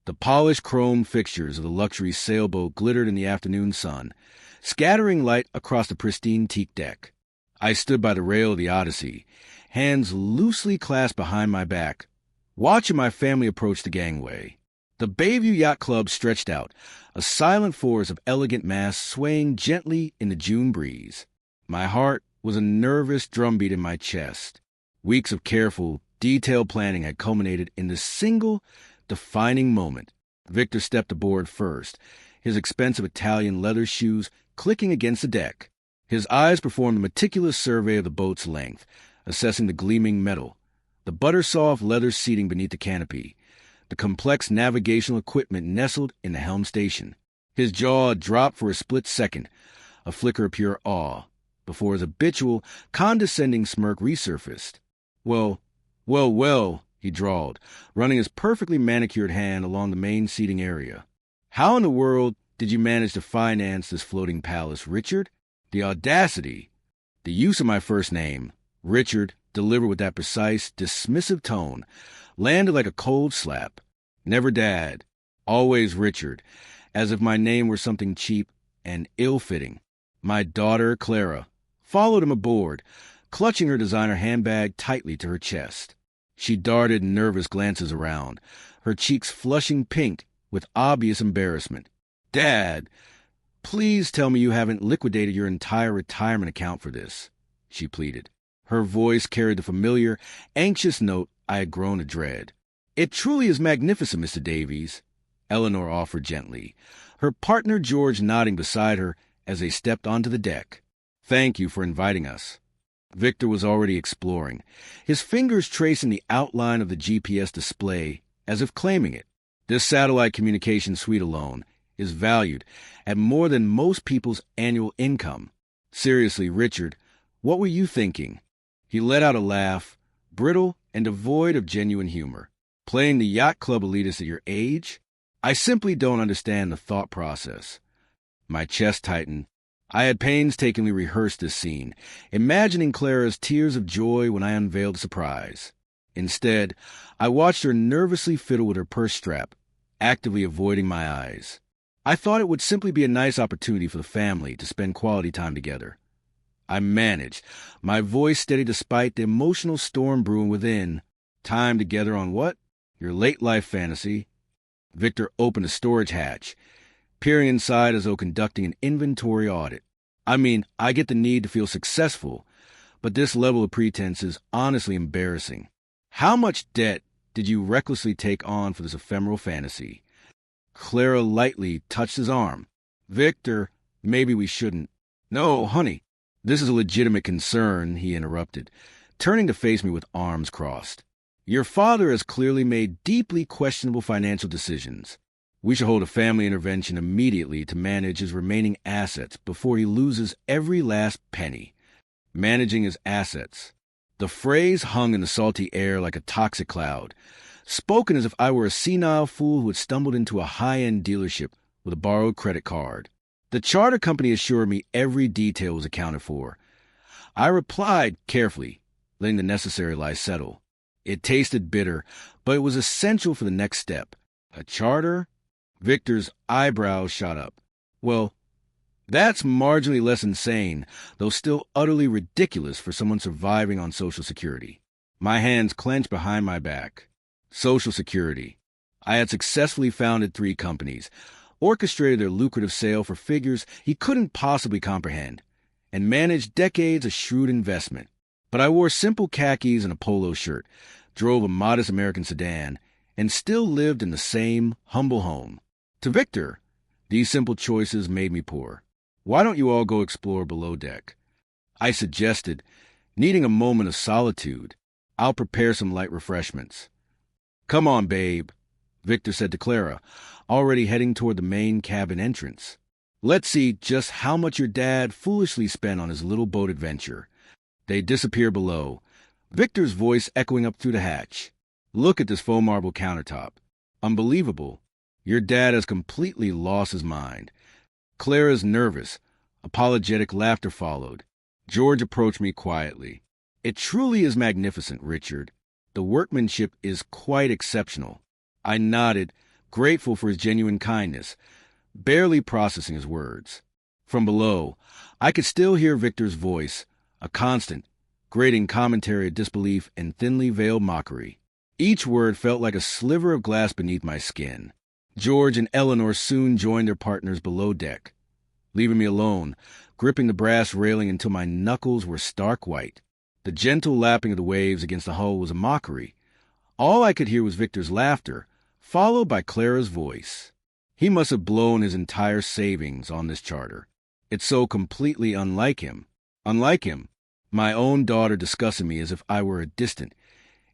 The polished chrome fixtures of the luxury sailboat glittered in the afternoon sun, scattering light across the pristine teak deck. I stood by the rail of the Odyssey, hands loosely clasped behind my back, watching my family approach the gangway. The Bayview Yacht Club stretched out, a silent forest of elegant masts swaying gently in the June breeze. My heart was a nervous drumbeat in my chest. Weeks of careful, detailed planning had culminated in this single, defining moment. Victor stepped aboard first, his expensive Italian leather shoes clicking against the deck. His eyes performed a meticulous survey of the boat's length, assessing the gleaming metal, the butter-soft leather seating beneath the canopy, the complex navigational equipment nestled in the helm station. His jaw dropped for a split second, a flicker of pure awe, before his habitual, condescending smirk resurfaced. Well, he drawled, running his perfectly manicured hand along the main seating area. How in the world did you manage to finance this floating palace, Richard? The audacity! The use of my first name, Richard, delivered with that precise, dismissive tone, landed like a cold slap. Never Dad, always Richard, as if my name were something cheap and ill-fitting. My daughter, Clara, followed him aboard, clutching her designer handbag tightly to her chest. She darted nervous glances around, her cheeks flushing pink with obvious embarrassment. Dad, please tell me you haven't liquidated your entire retirement account for this, she pleaded. Her voice carried the familiar, anxious note I had grown to dread. It truly is magnificent, Mr. Davies, Eleanor offered gently, her partner George nodding beside her as they stepped onto the deck. Thank you for inviting us. Victor was already exploring, his fingers tracing the outline of the GPS display as if claiming it. This satellite communication suite alone is valued at more than most people's annual income. Seriously, Richard, what were you thinking? He let out a laugh, brittle and devoid of genuine humor. Playing the yacht club elitist at your age? I simply don't understand the thought process. My chest tightened. I had painstakingly rehearsed this scene, imagining Clara's tears of joy when I unveiled the surprise. Instead, I watched her nervously fiddle with her purse strap, actively avoiding my eyes. I thought it would simply be a nice opportunity for the family to spend quality time together. I managed, my voice steady despite the emotional storm brewing within. Time together on what? Your late-life fantasy. Victor opened the storage hatch, peering inside as though conducting an inventory audit. I mean, I get the need to feel successful, but this level of pretense is honestly embarrassing. How much debt did you recklessly take on for this ephemeral fantasy? Clara lightly touched his arm. Victor, maybe we shouldn't. No, honey, this is a legitimate concern, he interrupted, turning to face me with arms crossed. Your father has clearly made deeply questionable financial decisions. We should hold a family intervention immediately to manage his remaining assets before he loses every last penny. Managing his assets. The phrase hung in the salty air like a toxic cloud, spoken as if I were a senile fool who had stumbled into a high-end dealership with a borrowed credit card. The charter company assured me every detail was accounted for. I replied carefully, letting the necessary lies settle. It tasted bitter, but it was essential for the next step. A charter? Victor's eyebrows shot up. Well, that's marginally less insane, though still utterly ridiculous for someone surviving on Social Security. My hands clenched behind my back. Social Security. I had successfully founded 3 companies, orchestrated their lucrative sale for figures he couldn't possibly comprehend, and managed decades of shrewd investment. But I wore simple khakis and a polo shirt, drove a modest American sedan, and still lived in the same humble home. To Victor, these simple choices made me poor. Why don't you all go explore below deck? I suggested, needing a moment of solitude. I'll prepare some light refreshments. Come on, babe, Victor said to Clara, already heading toward the main cabin entrance. Let's see just how much your dad foolishly spent on his little boat adventure. They disappeared below, Victor's voice echoing up through the hatch. Look at this faux marble countertop. Unbelievable. Your dad has completely lost his mind. Clara's nervous, apologetic laughter followed. George approached me quietly. It truly is magnificent, Richard. The workmanship is quite exceptional. I nodded, grateful for his genuine kindness, barely processing his words. From below, I could still hear Victor's voice, a constant, grating commentary of disbelief and thinly veiled mockery. Each word felt like a sliver of glass beneath my skin. George and Eleanor soon joined their partners below deck, leaving me alone, gripping the brass railing until my knuckles were stark white. The gentle lapping of the waves against the hull was a mockery. All I could hear was Victor's laughter, followed by Clara's voice. He must have blown his entire savings on this charter. It's so completely unlike him. Unlike him, my own daughter discussing me as if I were a distant,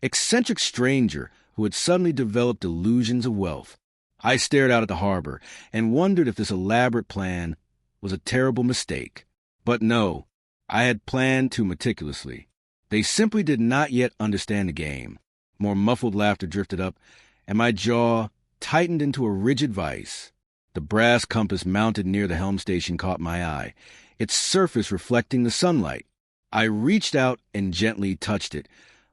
eccentric stranger who had suddenly developed delusions of wealth. I stared out at the harbor and wondered if this elaborate plan was a terrible mistake. But no, I had planned too meticulously. They simply did not yet understand the game. More muffled laughter drifted up, and my jaw tightened into a rigid vice. The brass compass mounted near the helm station caught my eye, its surface reflecting the sunlight. I reached out and gently touched it,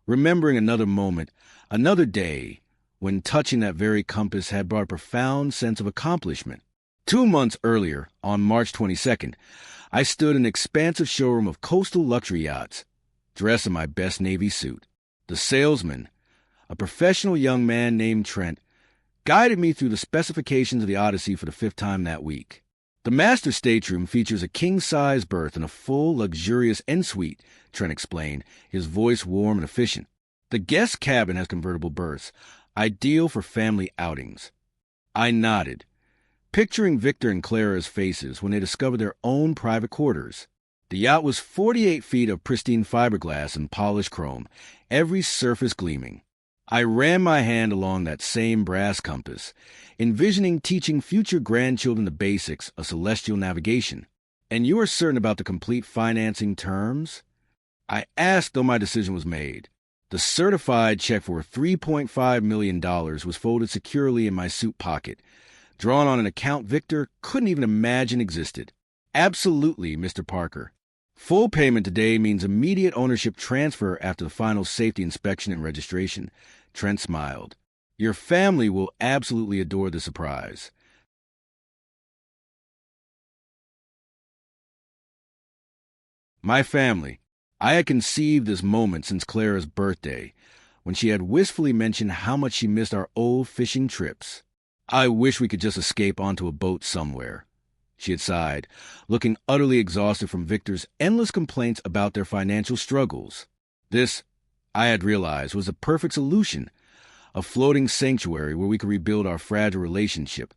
remembering another moment, another day, when touching that very compass had brought a profound sense of accomplishment. 2 months earlier, on March 22nd, I stood in an expansive showroom of coastal luxury yachts, dressed in my best Navy suit. The salesman, a professional young man named Trent, guided me through the specifications of the Odyssey for the 5th time that week. The master stateroom features a king-size berth and a full, luxurious en-suite, Trent explained, his voice warm and efficient. The guest cabin has convertible berths, ideal for family outings. I nodded, picturing Victor and Clara's faces when they discovered their own private quarters. The yacht was 48 feet of pristine fiberglass and polished chrome, every surface gleaming. I ran my hand along that same brass compass, envisioning teaching future grandchildren the basics of celestial navigation. "And you are certain about the complete financing terms?" I asked, though my decision was made. The certified check for $3.5 million was folded securely in my suit pocket, drawn on an account Victor couldn't even imagine existed. "Absolutely, Mr. Parker. Full payment today means immediate ownership transfer after the final safety inspection and registration." Trent smiled. "Your family will absolutely adore the surprise." My family. I had conceived this moment since Clara's birthday, when she had wistfully mentioned how much she missed our old fishing trips. "I wish we could just escape onto a boat somewhere," she had sighed, looking utterly exhausted from Victor's endless complaints about their financial struggles. This, I had realized, was the perfect solution, a floating sanctuary where we could rebuild our fragile relationship,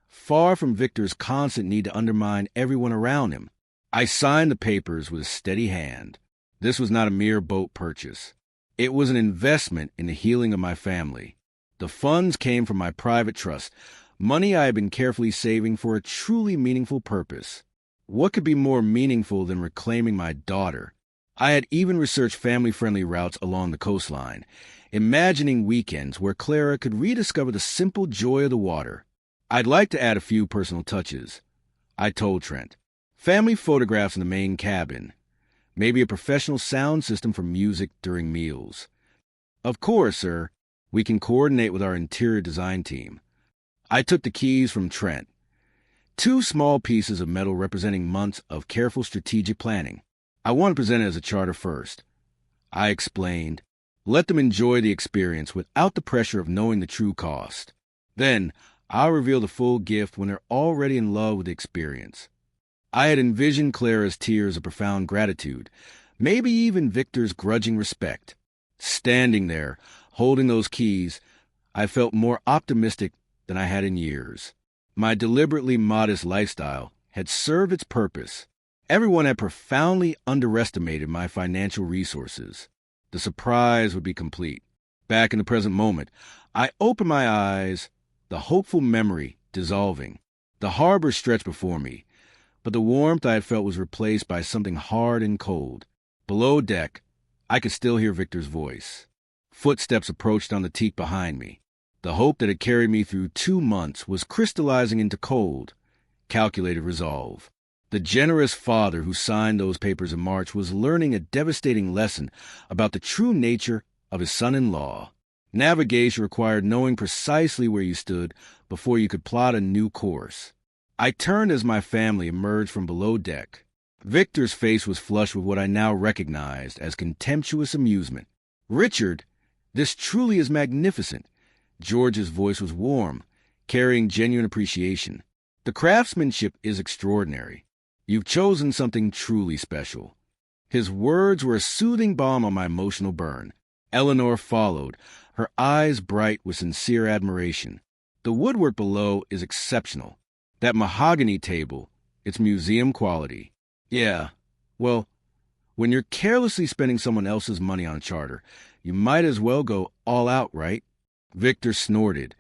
far from Victor's constant need to undermine everyone around him. I signed the papers with a steady hand. This was not a mere boat purchase. It was an investment in the healing of my family. The funds came from my private trust, money I had been carefully saving for a truly meaningful purpose. What could be more meaningful than reclaiming my daughter? I had even researched family-friendly routes along the coastline, imagining weekends where Clara could rediscover the simple joy of the water. "I'd like to add a few personal touches," I told Trent. "Family photographs in the main cabin. Maybe a professional sound system for music during meals." "Of course, sir. We can coordinate with our interior design team." I took the keys from Trent. 2 small pieces of metal representing months of careful strategic planning. "I want to present it as a charter first," I explained. "Let them enjoy the experience without the pressure of knowing the true cost. Then I'll reveal the full gift when they're already in love with the experience." I had envisioned Clara's tears of profound gratitude, maybe even Victor's grudging respect. Standing there, holding those keys, I felt more optimistic than I had in years. My deliberately modest lifestyle had served its purpose. Everyone had profoundly underestimated my financial resources. The surprise would be complete. Back in the present moment, I opened my eyes, the hopeful memory dissolving. The harbor stretched before me, but the warmth I had felt was replaced by something hard and cold. Below deck, I could still hear Victor's voice. Footsteps approached on the teak behind me. The hope that had carried me through 2 months was crystallizing into cold, calculated resolve. The generous father who signed those papers in March was learning a devastating lesson about the true nature of his son-in-law. Navigation required knowing precisely where you stood before you could plot a new course. I turned as my family emerged from below deck. Victor's face was flushed with what I now recognized as contemptuous amusement. "Richard, this truly is magnificent." George's voice was warm, carrying genuine appreciation. "The craftsmanship is extraordinary. You've chosen something truly special." His words were a soothing balm on my emotional burn. Eleanor followed, her eyes bright with sincere admiration. "The woodwork below is exceptional. That mahogany table, it's museum quality." "Yeah, well, when you're carelessly spending someone else's money on a charter, you might as well go all out, right?" Victor snorted,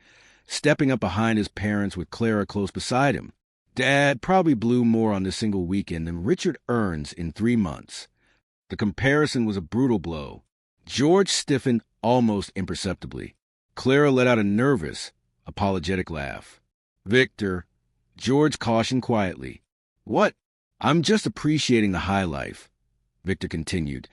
stepping up behind his parents with Clara close beside him. "Dad probably blew more on this single weekend than Richard earns in 3 months." The comparison was a brutal blow. George stiffened almost imperceptibly. Clara let out a nervous, apologetic laugh. "Victor," George cautioned quietly. "What?" "I'm just appreciating the high life," Victor continued,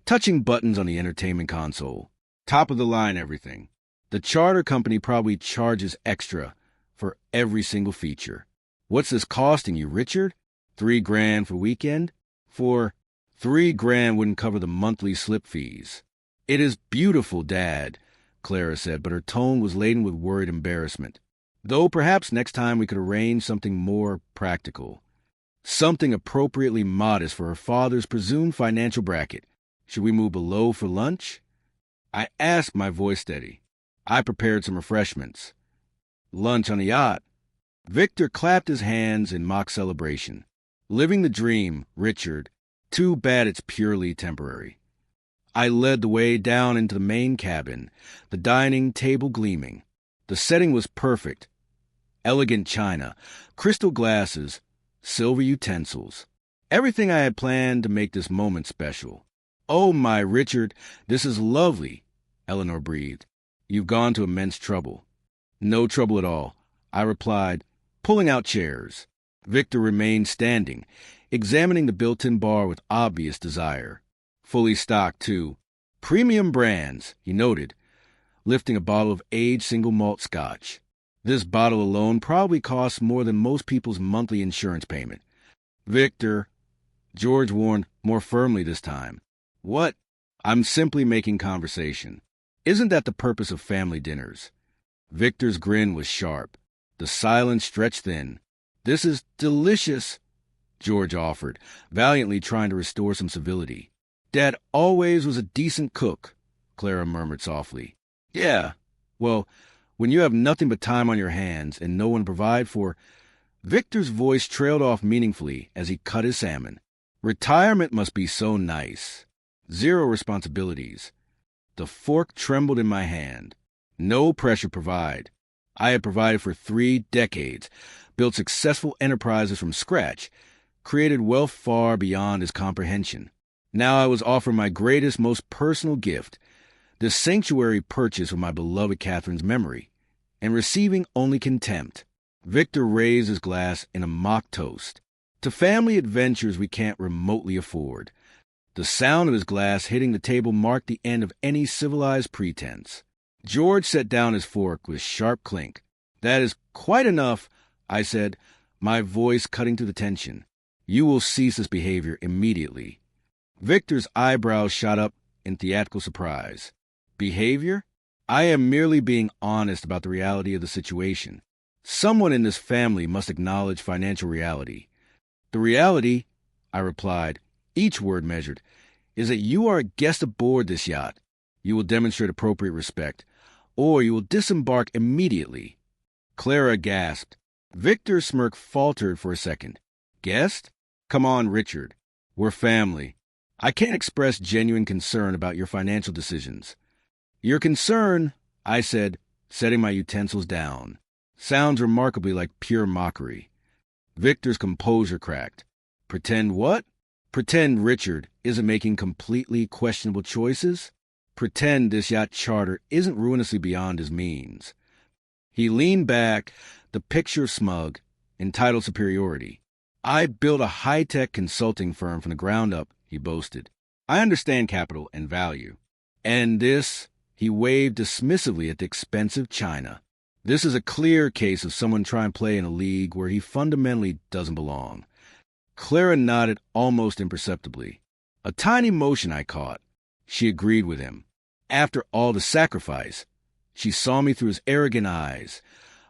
touching buttons on the entertainment console. "Top of the line everything. The charter company probably charges extra for every single feature." "What's this costing you, Richard? $3,000 for weekend?" "For $3,000 wouldn't cover the monthly slip fees." "It is beautiful, Dad," Clara said, but her tone was laden with worried embarrassment. "Though perhaps next time we could arrange something more practical. Something appropriately modest for her father's presumed financial bracket. Should we move below for lunch?" I asked, my voice steady. "I prepared some refreshments." "Lunch on the yacht." Victor clapped his hands in mock celebration. "Living the dream, Richard. Too bad it's purely temporary." I led the way down into the main cabin, the dining table gleaming. The setting was perfect. Elegant china, crystal glasses, silver utensils. Everything I had planned to make this moment special. "Oh, my Richard, this is lovely," Eleanor breathed. "You've gone to immense trouble." "No trouble at all," I replied, pulling out chairs. Victor remained standing, examining the built-in bar with obvious desire. "Fully stocked, too. Premium brands," he noted, lifting a bottle of aged single malt scotch. "This bottle alone probably costs more than most people's monthly insurance payment." "Victor," George warned more firmly this time. "What?" "I'm simply making conversation. Isn't that the purpose of family dinners?" Victor's grin was sharp. The silence stretched thin. "This is delicious," George offered, valiantly trying to restore some civility. "Dad always was a decent cook," Clara murmured softly. "Yeah, well, when you have nothing but time on your hands and no one to provide for..." Victor's voice trailed off meaningfully as he cut his salmon. "Retirement must be so nice. 0 responsibilities." The fork trembled in my hand. No pressure provide. I had provided for 3 decades, built successful enterprises from scratch, created wealth far beyond his comprehension. Now I was offering my greatest, most personal gift, this sanctuary purchased with my beloved Catherine's memory, and receiving only contempt. Victor raised his glass in a mock toast. "To family adventures we can't remotely afford." The sound of his glass hitting the table marked the end of any civilized pretense. George set down his fork with sharp clink. "That is quite enough," I said, my voice cutting through the tension. "You will cease this behavior immediately." Victor's eyebrows shot up in theatrical surprise. "Behavior? I am merely being honest about the reality of the situation. Someone in this family must acknowledge financial reality." "The reality," I replied, each word measured, "is that you are a guest aboard this yacht. You will demonstrate appropriate respect, or you will disembark immediately." Clara gasped. Victor's smirk faltered for a second. "Guest? Come on, Richard. We're family. I can't express genuine concern about your financial decisions." "Your concern," I said, setting my utensils down, "sounds remarkably like pure mockery." Victor's composure cracked. "Pretend what?" "Pretend Richard isn't making completely questionable choices? Pretend this yacht charter isn't ruinously beyond his means." He leaned back, the picture of smug, entitled superiority. "I built a high-tech consulting firm from the ground up," he boasted. "I understand capital and value." "And this," He waved dismissively at the expensive china. This is a clear case of someone trying to play in a league where he fundamentally doesn't belong. Clara nodded almost imperceptibly. A tiny motion I caught. She agreed with him. After all the sacrifice, she saw me through his arrogant eyes,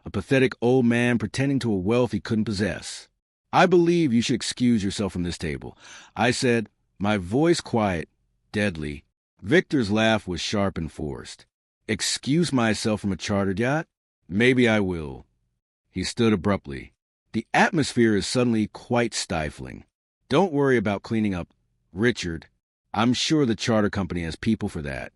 a pathetic old man pretending to a wealth he couldn't possess. I believe you should excuse yourself from this table, I said, my voice quiet, deadly. Victor's laugh was sharp and forced. Excuse myself from a chartered yacht? Maybe I will. He stood abruptly. The atmosphere is suddenly quite stifling. Don't worry about cleaning up, Richard. I'm sure the charter company has people for that.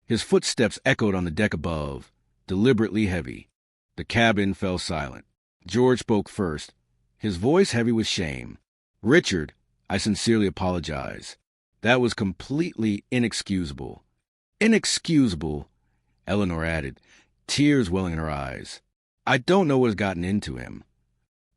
His footsteps echoed on the deck above, deliberately heavy. The cabin fell silent. George spoke first, his voice heavy with shame. Richard, I sincerely apologize. That was completely inexcusable. Inexcusable, Eleanor added, tears welling in her eyes. I don't know what has gotten into him.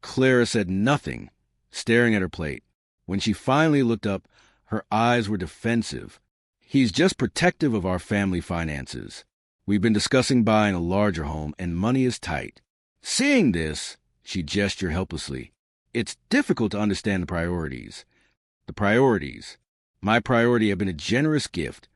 Clara said nothing, staring at her plate. When she finally looked up, her eyes were defensive. He's just protective of our family finances. We've been discussing buying a larger home, and money is tight. Seeing this, she gestured helplessly. It's difficult to understand the priorities. The priorities. My priority had been a generous gift,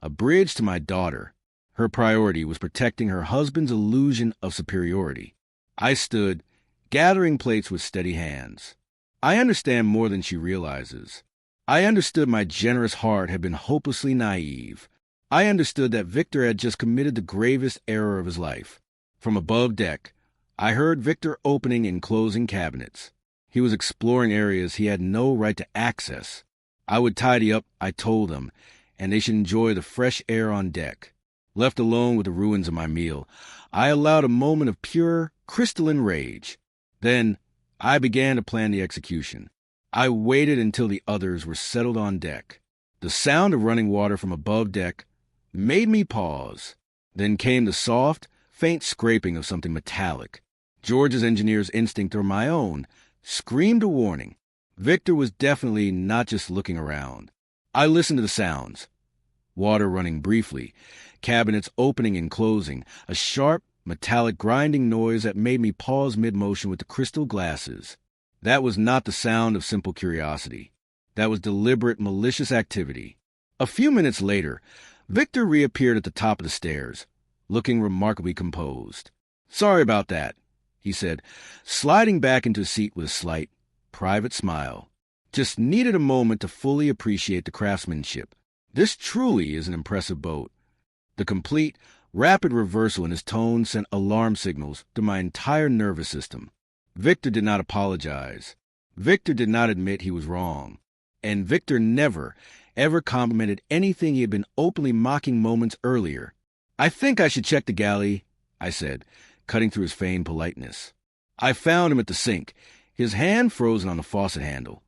a bridge to my daughter. Her priority was protecting her husband's illusion of superiority. I stood, gathering plates with steady hands. I understand more than she realizes. I understood my generous heart had been hopelessly naive. I understood that Victor had just committed the gravest error of his life. From above deck, I heard Victor opening and closing cabinets. He was exploring areas he had no right to access. I would tidy up, I told them, and they should enjoy the fresh air on deck. Left alone with the ruins of my meal, I allowed a moment of pure, crystalline rage. Then I began to plan the execution. I waited until the others were settled on deck. The sound of running water from above deck made me pause. Then came the soft, faint scraping of something metallic. George's engineer's instinct, or my own, screamed a warning. Victor was definitely not just looking around. I listened to the sounds. Water running briefly, cabinets opening and closing, a sharp, metallic grinding noise that made me pause mid-motion with the crystal glasses. That was not the sound of simple curiosity. That was deliberate, malicious activity. A few minutes later, Victor reappeared at the top of the stairs, looking remarkably composed. Sorry about that, he said, sliding back into his seat with a slight, private smile. Just needed a moment to fully appreciate the craftsmanship. This truly is an impressive boat. The complete, rapid reversal in his tone sent alarm signals to my entire nervous system. Victor did not apologize. Victor did not admit he was wrong. And Victor never, ever complimented anything he had been openly mocking moments earlier. I think I should check the galley, I said, cutting through his feigned politeness. I found him at the sink, his hand frozen on the faucet handle,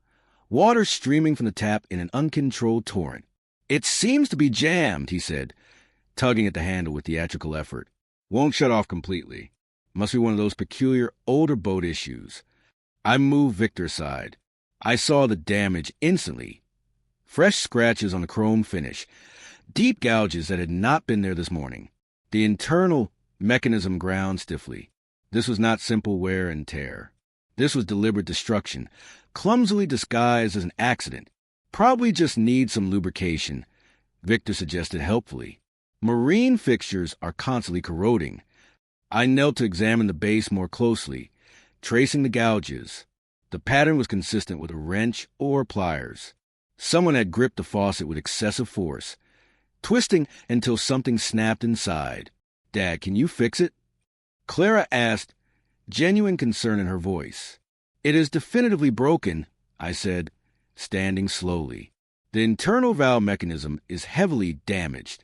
water streaming from the tap in an uncontrolled torrent. It seems to be jammed, he said, tugging at the handle with theatrical effort. Won't shut off completely. Must be one of those peculiar older boat issues. I moved Victor aside. I saw the damage instantly. Fresh scratches on the chrome finish, deep gouges that had not been there this morning. The internal mechanism ground stiffly. This was not simple wear and tear. This was deliberate destruction, clumsily disguised as an accident. Probably just needs some lubrication, Victor suggested helpfully. Marine fixtures are constantly corroding. I knelt to examine the base more closely, tracing the gouges. The pattern was consistent with a wrench or pliers. Someone had gripped the faucet with excessive force, twisting until something snapped inside. Dad, can you fix it? Clara asked, genuine concern in her voice. It is definitively broken, I said, standing slowly. The internal valve mechanism is heavily damaged.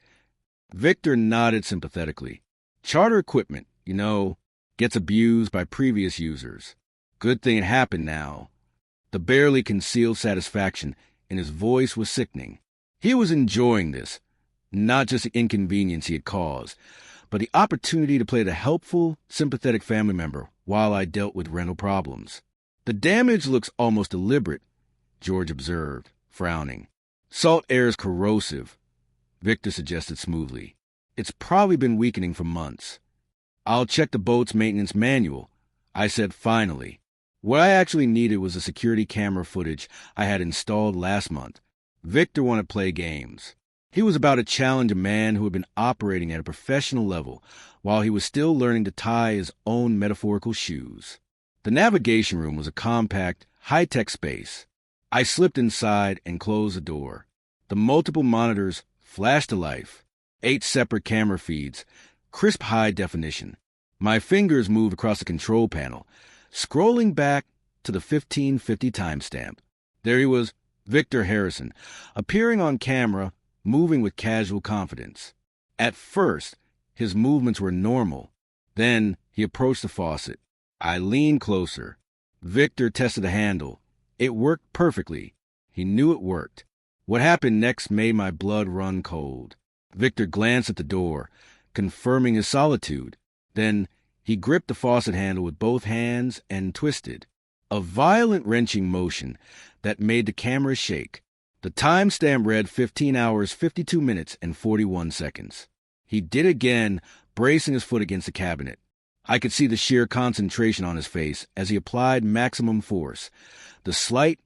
Victor nodded sympathetically. Charter equipment, gets abused by previous users. Good thing it happened now. The barely concealed satisfaction in his voice was sickening. He was enjoying this, not just the inconvenience he had caused, but the opportunity to play the helpful, sympathetic family member while I dealt with rental problems. The damage looks almost deliberate, George observed, frowning. Salt air is corrosive, Victor suggested smoothly. It's probably been weakening for months. I'll check the boat's maintenance manual, I said finally. What I actually needed was the security camera footage I had installed last month. Victor wanted to play games. He was about to challenge a man who had been operating at a professional level while he was still learning to tie his own metaphorical shoes. The navigation room was a compact, high-tech space. I slipped inside and closed the door. The multiple monitors flashed to life. 8 separate camera feeds, crisp high definition. My fingers moved across the control panel, scrolling back to the 1550 timestamp. There he was, Victor Harrison, appearing on camera, moving with casual confidence. At first, his movements were normal. Then he approached the faucet. I leaned closer. Victor tested the handle. It worked perfectly. He knew it worked. What happened next made my blood run cold. Victor glanced at the door, confirming his solitude. Then he gripped the faucet handle with both hands and twisted. A violent wrenching motion that made the camera shake. The timestamp read 15 hours, 52 minutes, and 41 seconds. He did again, bracing his foot against the cabinet. I could see the sheer concentration on his face as he applied maximum force. The slight,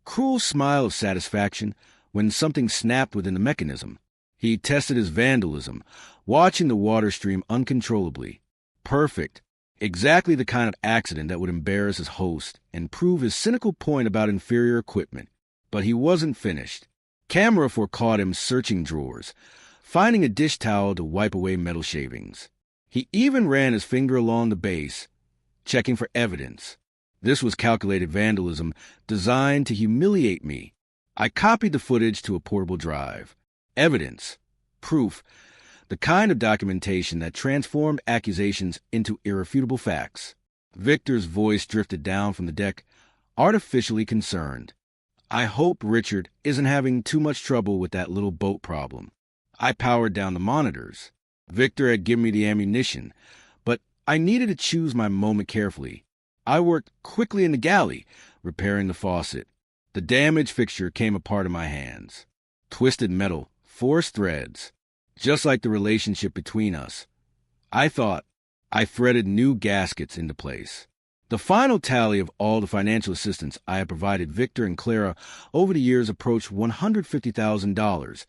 cruel smile of satisfaction when something snapped within the mechanism. He tested his vandalism, watching the water stream uncontrollably. Perfect. Exactly the kind of accident that would embarrass his host and prove his cynical point about inferior equipment. But he wasn't finished. Camera caught him searching drawers, finding a dish towel to wipe away metal shavings. He even ran his finger along the base, checking for evidence. This was calculated vandalism designed to humiliate me. I copied the footage to a portable drive. Evidence. Proof. The kind of documentation that transformed accusations into irrefutable facts. Victor's voice drifted down from the deck, artificially concerned. I hope Richard isn't having too much trouble with that little boat problem. I powered down the monitors. Victor had given me the ammunition, but I needed to choose my moment carefully. I worked quickly in the galley, repairing the faucet. The damaged fixture came apart in my hands. Twisted metal, forced threads, just like the relationship between us. I thought I threaded new gaskets into place. The final tally of all the financial assistance I had provided Victor and Clara over the years approached $150,000.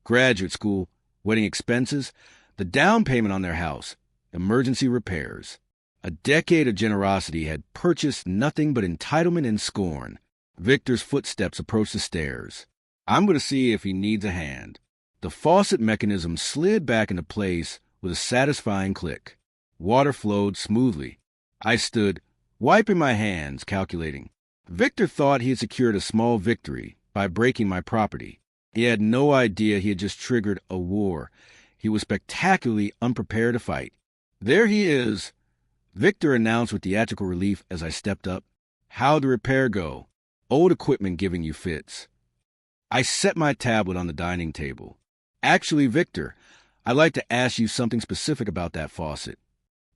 Graduate school, wedding expenses, the down payment on their house, emergency repairs. A decade of generosity had purchased nothing but entitlement and scorn. Victor's footsteps approached the stairs. I'm going to see if he needs a hand. The faucet mechanism slid back into place with a satisfying click. Water flowed smoothly. I stood, wiping my hands, calculating. Victor thought he had secured a small victory by breaking my property. He had no idea he had just triggered a war he was spectacularly unprepared to fight. There he is, Victor announced with theatrical relief as I stepped up. How'd the repair go? Old equipment giving you fits. I set my tablet on the dining table. Actually, Victor, I'd like to ask you something specific about that faucet.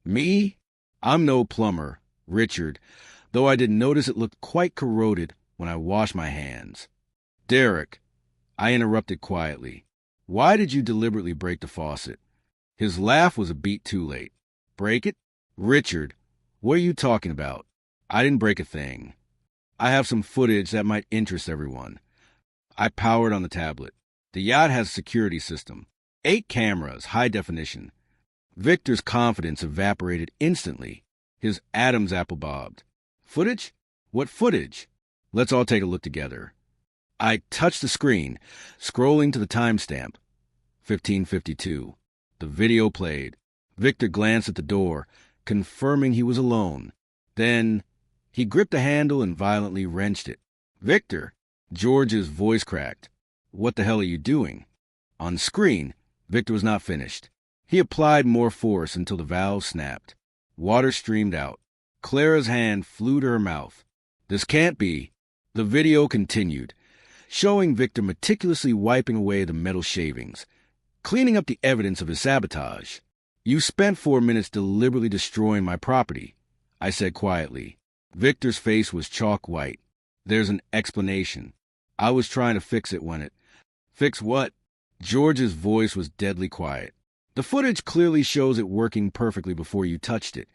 Me? I'm no plumber, Richard, though I did notice it looked quite corroded when I washed my hands. Derek, I interrupted quietly. Why did you deliberately break the faucet? His laugh was a beat too late. Break it? Richard, what are you talking about? I didn't break a thing. I have some footage that might interest everyone. I powered on the tablet. The yacht has a security system. 8 cameras, high definition. Victor's confidence evaporated instantly. His Adam's apple bobbed. Footage? What footage? Let's all take a look together. I touched the screen, scrolling to the timestamp. 15:52. The video played. Victor glanced at the door, confirming he was alone. Then he gripped the handle and violently wrenched it. Victor! George's voice cracked. What the hell are you doing? On screen, Victor was not finished. He applied more force until the valve snapped. Water streamed out. Clara's hand flew to her mouth. This can't be. The video continued, showing Victor meticulously wiping away the metal shavings, cleaning up the evidence of his sabotage. You spent 4 minutes deliberately destroying my property, I said quietly. Victor's face was chalk white. There's an explanation. I was trying to fix it when it... Fix what? George's voice was deadly quiet. The footage clearly shows it working perfectly before you touched it.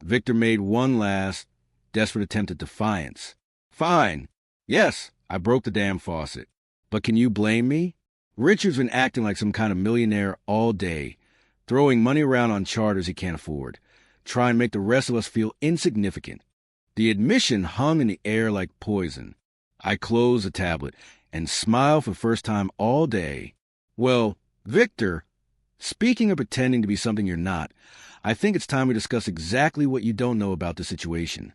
Victor made one last, desperate attempt at defiance. Fine. Yes, I broke the damn faucet. But can you blame me? Richard's been acting like some kind of millionaire all day, throwing money around on charters he can't afford, trying to make the rest of us feel insignificant. The admission hung in the air like poison. I closed the tablet and smiled for the first time all day. Well, Victor, speaking of pretending to be something you're not, I think it's time we discuss exactly what you don't know about the situation.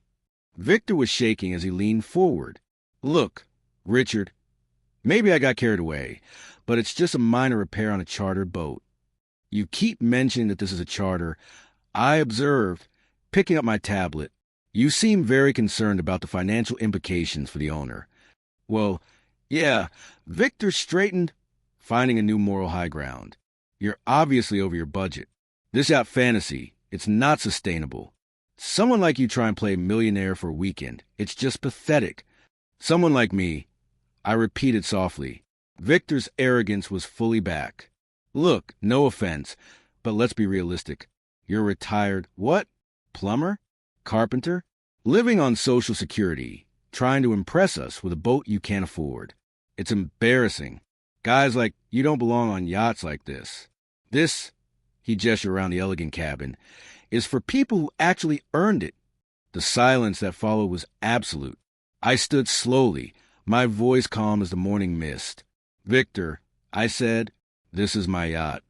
Victor was shaking as he leaned forward. Look, Richard, maybe I got carried away, but it's just a minor repair on a chartered boat. You keep mentioning that this is a charter. I observed, picking up my tablet, you seem very concerned about the financial implications for the owner. Well, yeah, Victor straightened, finding a new moral high ground. You're obviously over your budget. This yacht fantasy, it's not sustainable. Someone like you try and play millionaire for a weekend. It's just pathetic. Someone like me, I repeated softly. Victor's arrogance was fully back. Look, no offense, but let's be realistic. You're a retired, what? Plumber? Carpenter? Living on Social Security, trying to impress us with a boat you can't afford. It's embarrassing. Guys like you don't belong on yachts like this. This, he gestured around the elegant cabin, is for people who actually earned it. The silence that followed was absolute. I stood slowly, my voice calm as the morning mist. Victor, I said, this is my yacht.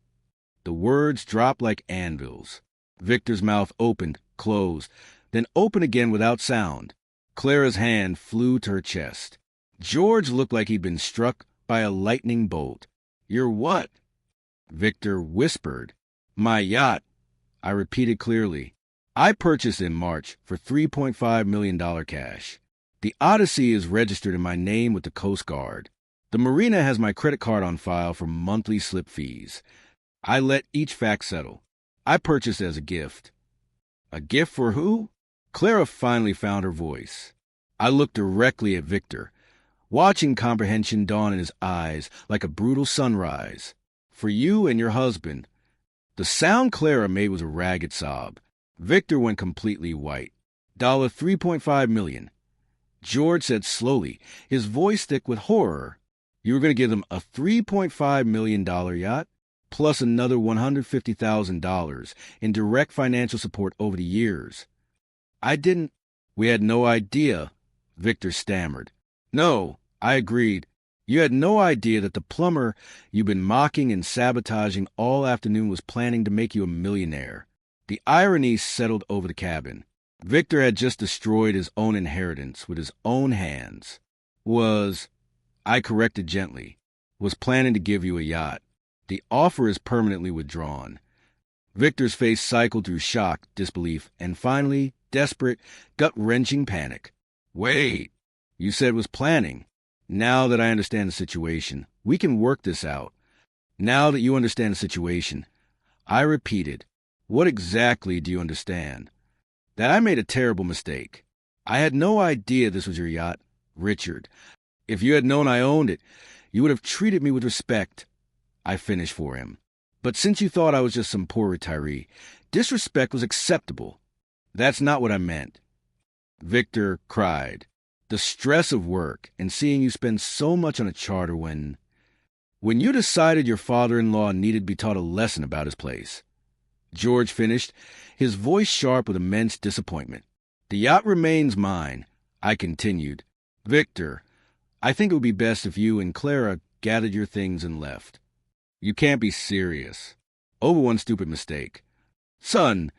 The words dropped like anvils. Victor's mouth opened, closed, then opened again without sound. Clara's hand flew to her chest. George looked like he'd been struck by a lightning bolt. You're what? Victor whispered. My yacht, I repeated clearly. I purchased in March for $3.5 million cash. The Odyssey is registered in my name with the Coast Guard. The marina has my credit card on file for monthly slip fees. I let each fact settle. I purchased it as a gift. A gift for who? Clara finally found her voice. I looked directly at Victor, watching comprehension dawn in his eyes like a brutal sunrise. For you and your husband. The sound Clara made was a ragged sob. Victor went completely white. $3.5 million. George said slowly, his voice thick with horror. You were going to give them a $3.5 million yacht, plus another $150,000 in direct financial support over the years. I didn't. We had no idea, Victor stammered. No, I agreed. You had no idea that the plumber you've been mocking and sabotaging all afternoon was planning to make you a millionaire. The irony settled over the cabin. Victor had just destroyed his own inheritance with his own hands. I corrected gently, was planning to give you a yacht. The offer is permanently withdrawn. Victor's face cycled through shock, disbelief, and finally, desperate, gut-wrenching panic. Wait, you said was planning. Now that I understand the situation, we can work this out. Now that you understand the situation, I repeated, what exactly do you understand? That I made a terrible mistake. I had no idea this was your yacht, Richard. If you had known I owned it, you would have treated me with respect. I finished for him. But since you thought I was just some poor retiree, disrespect was acceptable. That's not what I meant. Victor cried. The stress of work and seeing you spend so much on a charter when you decided your father-in-law needed to be taught a lesson about his place. George finished, his voice sharp with immense disappointment. The yacht remains mine, I continued. Victor, I think it would be best if you and Clara gathered your things and left. You can't be serious. Over one stupid mistake. Son,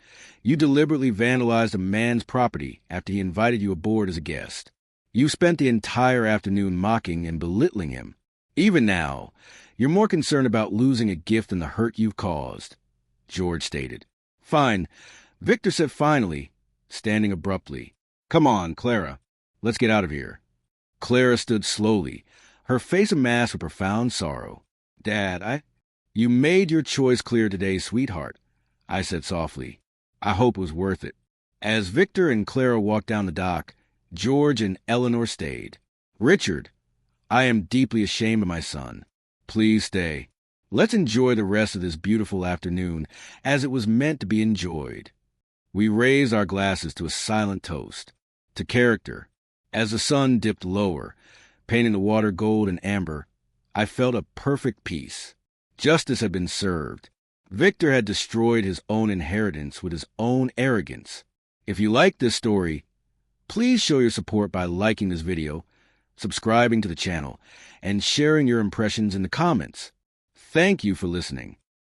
you deliberately vandalized a man's property after he invited you aboard as a guest. You spent the entire afternoon mocking and belittling him. Even now, you're more concerned about losing a gift than the hurt you've caused, George stated. Fine, Victor said finally, standing abruptly. Come on, Clara, let's get out of here. Clara stood slowly, her face a mask of profound sorrow. Dad, You made your choice clear today, sweetheart, I said softly. I hope it was worth it. As Victor and Clara walked down the dock, George and Eleanor stayed. Richard, I am deeply ashamed of my son. Please stay. Let's enjoy the rest of this beautiful afternoon as it was meant to be enjoyed. We raised our glasses to a silent toast, to character. As the sun dipped lower, painting the water gold and amber, I felt a perfect peace. Justice had been served. Victor had destroyed his own inheritance with his own arrogance. If you like this story, please show your support by liking this video, subscribing to the channel, and sharing your impressions in the comments. Thank you for listening.